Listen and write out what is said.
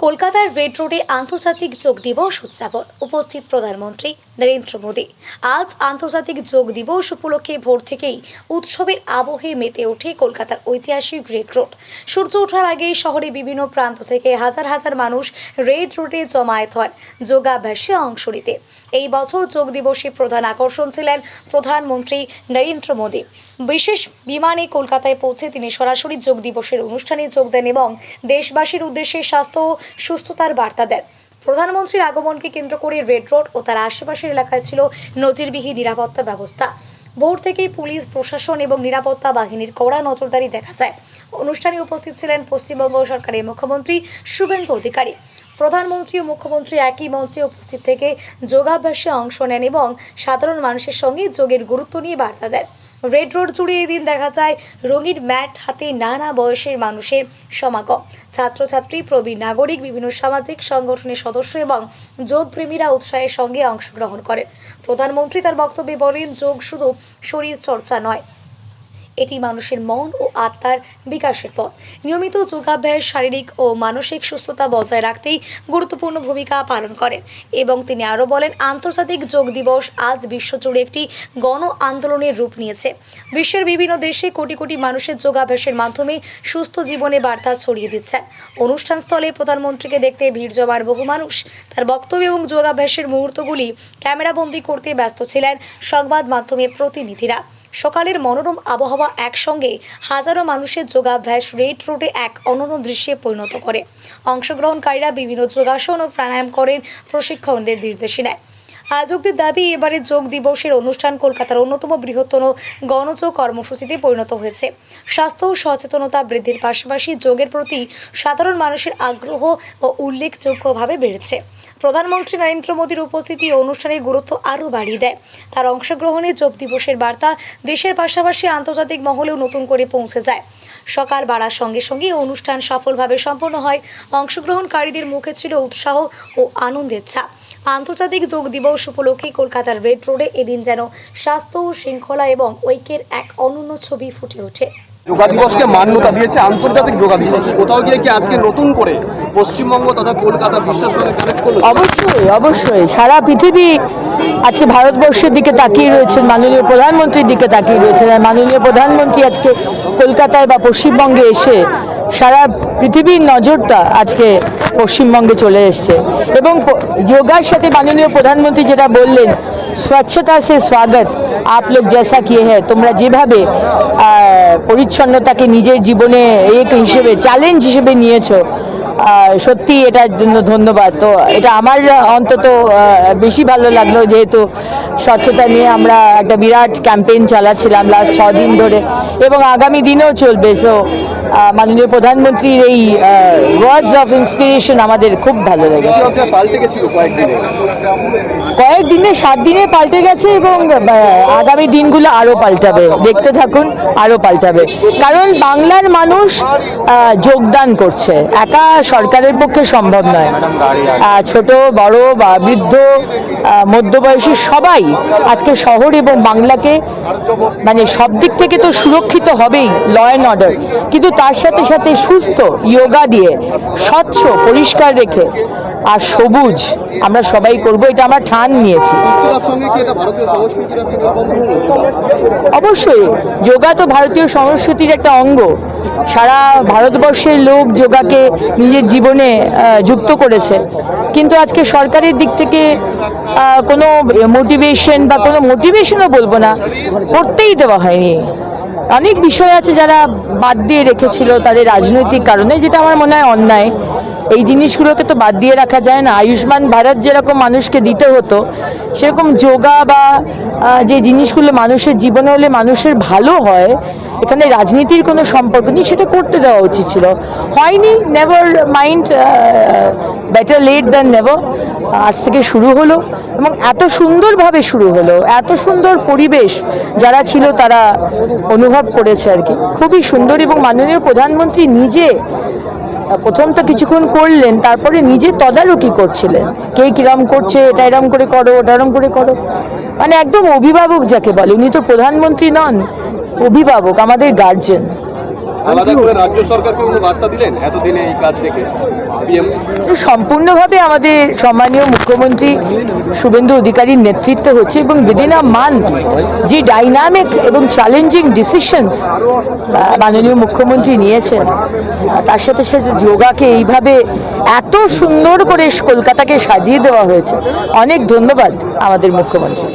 কলকাতার রেড রোডে আন্তর্জাতিক যোগ দিবস উদযাপন, উপস্থিত প্রধানমন্ত্রী নরেন্দ্র মোদী। আজ আন্তর্জাতিক যোগ দিবস উপলক্ষে ভোর থেকেই উৎসবের আবহে মেতে ওঠে কলকাতার ঐতিহাসিক রেড রোড। সূর্য ওঠার আগে শহরে বিভিন্ন প্রান্ত থেকে হাজার হাজার মানুষ রেড রোডে জমায়েত হন যোগাভ্যাসে অংশ নিতে। এই বছর যোগ দিবসে প্রধান আকর্ষণ ছিলেন প্রধানমন্ত্রী নরেন্দ্র মোদী। বিশেষ বিমানে কলকাতায় পৌঁছে তিনি সরাসরি যোগ দিবসের অনুষ্ঠানে যোগ দেন এবং দেশবাসীর উদ্দেশ্যে স্বাস্থ্য ও সুস্থতার বার্তা দেন। প্রধানমন্ত্রীর আগমনকে কেন্দ্র করে রেড রোড ও তার আশেপাশের এলাকায় ছিল নজিরবিহীন নিরাপত্তা ব্যবস্থা। ভোর থেকেই পুলিশ প্রশাসন এবং নিরাপত্তা বাহিনীর কড়া নজরদারি দেখা যায়। অনুষ্ঠানে উপস্থিত ছিলেন পশ্চিমবঙ্গ সরকারের মুখ্যমন্ত্রী শুভেন্দু অধিকারী। প্রধানমন্ত্রী ও মুখ্যমন্ত্রী একই মঞ্চে উপস্থিত থেকে যোগাভ্যাসে অংশ নেন এবং সাধারণ মানুষের সঙ্গে যোগের গুরুত্ব নিয়ে বার্তা দেন। রেড রোড জুড়ে এদিন দেখা যায় রঙিন ম্যাট হাতে নানা বয়সের মানুষের সমাগম। ছাত্রছাত্রী, প্রবীণ নাগরিক, বিভিন্ন সামাজিক সংগঠনের সদস্য এবং যোগপ্রেমীরা উৎসাহের সঙ্গে অংশগ্রহণ করেন। প্রধানমন্ত্রী তার বক্তব্যে বলেন, যোগ শুধু শরীর চর্চা নয়, এটি মানুষের মন ও আত্মার বিকাশের পথ। নিয়মিত যোগাভ্যাস শারীরিক ও মানসিক সুস্থতা বজায় রাখতেই গুরুত্বপূর্ণ ভূমিকা পালন করেন এবং তিনি আরও বলেন, আন্তর্জাতিক যোগ দিবস আজ বিশ্বজুড়ে একটি গণ আন্দোলনের রূপ নিয়েছে। বিশ্বের বিভিন্ন দেশে কোটি কোটি মানুষের যোগাভ্যাসের মাধ্যমে সুস্থ জীবনের বার্তা ছড়িয়ে দিচ্ছেন। অনুষ্ঠানস্থলে প্রধানমন্ত্রীকে দেখতে ভিড় জমার বহু মানুষ। তার বক্তব্য এবং যোগাভ্যাসের মুহূর্তগুলি ক্যামেরাবন্দি করতে ব্যস্ত ছিলেন সংবাদ মাধ্যমের প্রতিনিধিরা। সকালের মনোরম আবহাওয়া একসঙ্গে হাজারো মানুষের যোগাভ্যাস রেড রোডে এক অনন্য দৃশ্যে পরিণত করে। অংশগ্রহণকারীরা বিভিন্ন যোগাসন ও প্রাণায়াম করেন, প্রশিক্ষকদের নির্দেশে নেয়। আয়োজকদের দাবি, এবারে যোগ দিবসের অনুষ্ঠান কলকাতার অন্যতম বৃহত্তম গণযোগ কর্মসূচিতে পরিণত হয়েছে। স্বাস্থ্য ও সচেতনতা বৃদ্ধির পাশাপাশি যোগের প্রতি সাধারণ মানুষের আগ্রহ ও উল্লেখযোগ্যভাবে বেড়েছে। প্রধানমন্ত্রী নরেন্দ্র মোদীর উপস্থিতি অনুষ্ঠানের গুরুত্ব আরও বাড়িয়ে দেয়। তার অংশগ্রহণে যোগ দিবসের বার্তা দেশের পাশাপাশি আন্তর্জাতিক মহলেও নতুন করে পৌঁছে যায়। সকাল বাড়ার সঙ্গে সঙ্গে অনুষ্ঠান সফলভাবে সম্পন্ন হয়। অংশগ্রহণকারীদের মুখে ছিল উৎসাহ ও আনন্দের ছাপ। আন্তর্জাতিক যোগ দিবস উপলক্ষে কলকাতার রেড রোডে এদিন যেন স্বাস্থ্য, শৃঙ্খলা এবং ঐক্যের এক অনন্য ছবি ফুটে ওঠে। যোগা দিবসকে মান্যতা দিয়েছে আন্তর্জাতিক যোগা দিবস। কোথাও গিয়ে কি আজকে নতুন করে পশ্চিমবঙ্গ তথা কলকাতা বিশ্বের সঙ্গে কানেক্ট করলো? অবশ্যই সারা পৃথিবী আজকে ভারতবর্ষের দিকে তাকিয়ে রয়েছেন, মাননীয় প্রধানমন্ত্রীর দিকে তাকিয়ে রয়েছেন। আর মাননীয় প্রধানমন্ত্রী আজকে কলকাতায় বা পশ্চিমবঙ্গে এসে সারা পৃথিবীর নজরটা আজকে পশ্চিমবঙ্গে চলে এসছে। এবং যোগার সাথে মাননীয় প্রধানমন্ত্রী যেটা বললেন, স্বচ্ছতা সে স্বাগত আপ লোক জেসা কিয়ে হ্যাঁ, তোমরা যেভাবে পরিচ্ছন্নতাকে নিজের জীবনে এক হিসেবে চ্যালেঞ্জ হিসেবে নিয়েছো, সত্যি এটার জন্য ধন্যবাদ। তো এটা আমার অন্তত বেশি ভালো লাগলো, যেহেতু স্বচ্ছতা নিয়ে আমরা একটা বিরাট ক্যাম্পেইন চালাচ্ছিলাম লাস্ট 6 দিন ধরে এবং আগামী দিনেও চলবে। সো মাননীয় প্রধানমন্ত্রীর এই ওয়ার্ডস অফ ইন্সপিরেশন আমাদের খুব ভালো লেগেছে। কয়েকদিনে 7 দিনে পাল্টে গেছে এবং আগামী দিনগুলো আরও পাল্টাবে। দেখতে থাকুন, আরও পাল্টাবে। কারণ বাংলার মানুষ যোগদান করছে, একা সরকারের পক্ষে সম্ভব নয়। ছোট বড় বা বৃদ্ধ, মধ্যবয়সী সবাই আজকে শহর এবং বাংলাকে মানে সব দিক থেকে তো সুরক্ষিত হবেই, ল অ্যান্ড অর্ডার, কিন্তু তার সাথে সাথে সুস্থ যোগা দিয়ে, স্বচ্ছ পরিষ্কার রেখে আর সবুজ আমরা সবাই করব, এটা আমরা ঠান নিয়েছি। অবশ্যই যোগা তো ভারতীয় সংস্কৃতির একটা অঙ্গ। সারা ভারতবর্ষের লোক যোগাকে নিজের জীবনে যুক্ত করেছে, কিন্তু আজকে সরকারের দিক থেকে কোনো মোটিভেশন বা কোনো মোটিভেশনও বলবো না, করতেই দেওয়া হয়নি। অনেক বিষয় আছে যারা বাদ দিয়ে রেখেছিল তাদের রাজনৈতিক কারণে, যেটা আমার মনে হয় অন্যায়। এই জিনিসগুলোকে তো বাদ দিয়ে রাখা যায় না। আয়ুষ্মান ভারত যেরকম মানুষকে দিতে হতো, সেরকম যোগা বা যে জিনিসগুলো মানুষের জীবনে হলে মানুষের ভালো হয়, এখানে রাজনীতির কোনো সম্পর্ক নেই, সেটা করতে দেওয়া উচিত ছিল। হয়নি, never mind, better late than never. আজ থেকে শুরু হলো এবং এত সুন্দরভাবে শুরু হলো, এত সুন্দর পরিবেশ যারা ছিল তারা অনুভব করেছে আর কি, খুবই সুন্দর। এবং মাননীয় প্রধানমন্ত্রী নিজে প্রথম তো কিছুক্ষণ করলেন, তারপরে নিজে তদারকি করছিলেন, কে কিরম করছে, এটা এরম করে করো, ওটা এরম করে করো, মানে একদম অভিভাবক যাকে বলে। উনি তো প্রধানমন্ত্রী নন, অভিভাবক, আমাদের গার্জেন। আলাদা করে রাজ্য সরকারকে কোনো বার্তা দিলেন এতদিনে এই কাজ দেখে পিএম? সম্পূর্ণভাবে আমাদের সম্মানীয় মুখ্যমন্ত্রী শুভেন্দু অধিকারীর নেতৃত্বে হচ্ছে এবং উইদিন আ মান্থ যে ডাইনামিক এবং চ্যালেঞ্জিং ডিসিশনস মাননীয় মুখ্যমন্ত্রী নিয়েছেন, তার সাথে সাথে যোগাকে এইভাবে এত সুন্দর করে কলকাতাকে সাজিয়ে দেওয়া হয়েছে। অনেক ধন্যবাদ আমাদের মুখ্যমন্ত্রী।